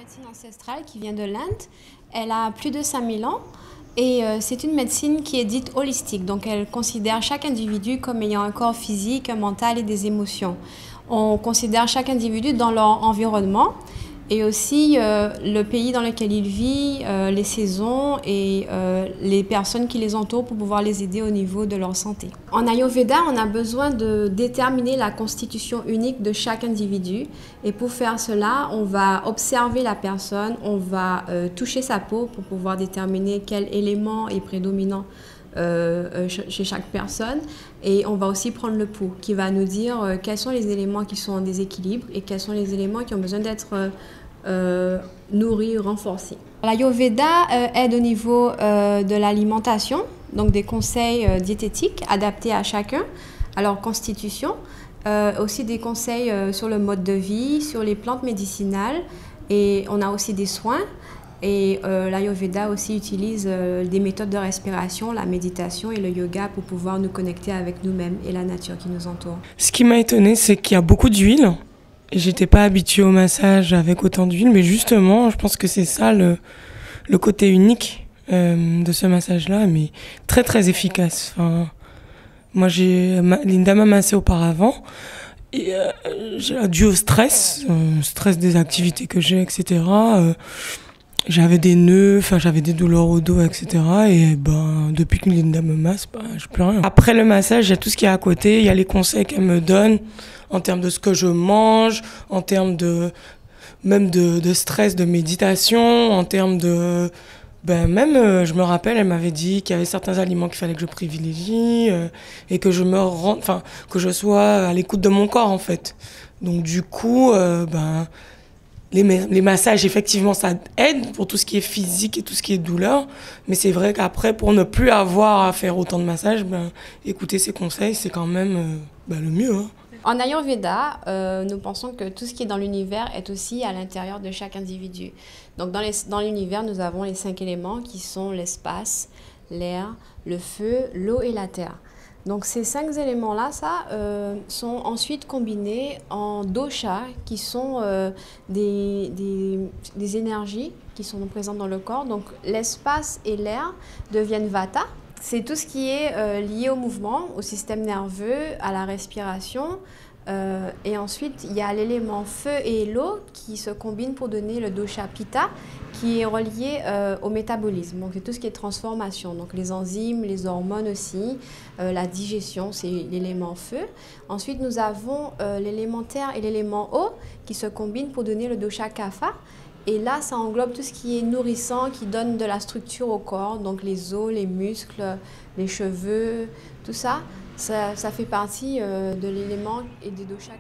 médecine ancestrale qui vient de l'Inde. Elle a plus de 5000 ans et c'est une médecine qui est dite holistique. Donc elle considère chaque individu comme ayant un corps physique, un mental et des émotions. On considère chaque individu dans leur environnement et aussi le pays dans lequel il vit, les saisons et les personnes qui les entourent pour pouvoir les aider au niveau de leur santé. En Ayurveda, on a besoin de déterminer la constitution unique de chaque individu et pour faire cela, on va observer la personne, on va toucher sa peau pour pouvoir déterminer quel élément est prédominant chez chaque personne, et on va aussi prendre le pouls qui va nous dire quels sont les éléments qui sont en déséquilibre et quels sont les éléments qui ont besoin d'être nourris, renforcés. L'Ayurveda aide au niveau de l'alimentation, donc des conseils diététiques adaptés à chacun, à leur constitution, aussi des conseils sur le mode de vie, sur les plantes médicinales, et on a aussi des soins. Et l'Ayurveda aussi utilise des méthodes de respiration, la méditation et le yoga pour pouvoir nous connecter avec nous-mêmes et la nature qui nous entoure. Ce qui m'a étonnée, c'est qu'il y a beaucoup d'huile. Et j'étais pas habituée au massage avec autant d'huile, mais justement, je pense que c'est ça le côté unique de ce massage-là, mais très très efficace. Enfin, moi, Linda m'a massé auparavant. Et dû au stress des activités que j'ai, etc. J'avais des nœuds, j'avais des douleurs au dos, etc. Et depuis que Linda me masse, je plus rien. Après le massage, il y a tout ce qui est à côté. Il y a les conseils qu'elle me donne en termes de ce que je mange, en termes même de stress, de méditation, en termes de... je me rappelle, elle m'avait dit qu'il y avait certains aliments qu'il fallait que je privilégie et que que je sois à l'écoute de mon corps, en fait. Donc du coup, les massages, effectivement, ça aide pour tout ce qui est physique et tout ce qui est douleur. Mais c'est vrai qu'après, pour ne plus avoir à faire autant de massages, écouter ces conseils, c'est quand même le mieux. Hein. En Ayurveda, nous pensons que tout ce qui est dans l'univers est aussi à l'intérieur de chaque individu. Donc dans l'univers, nous avons les 5 éléments qui sont l'espace, l'air, le feu, l'eau et la terre. Donc ces 5 éléments-là, sont ensuite combinés en doshas, qui sont des énergies qui sont présentes dans le corps. Donc l'espace et l'air deviennent vata. C'est tout ce qui est lié au mouvement, au système nerveux, à la respiration. Et ensuite, il y a l'élément feu et l'eau qui se combinent pour donner le dosha pitta, qui est relié au métabolisme. Donc, c'est tout ce qui est transformation. Donc, les enzymes, les hormones aussi, la digestion, c'est l'élément feu. Ensuite, nous avons l'élément terre et l'élément eau qui se combinent pour donner le dosha kapha. Et là, ça englobe tout ce qui est nourrissant, qui donne de la structure au corps, donc les os, les muscles, les cheveux, tout ça, ça fait partie de l'élément et des doshas.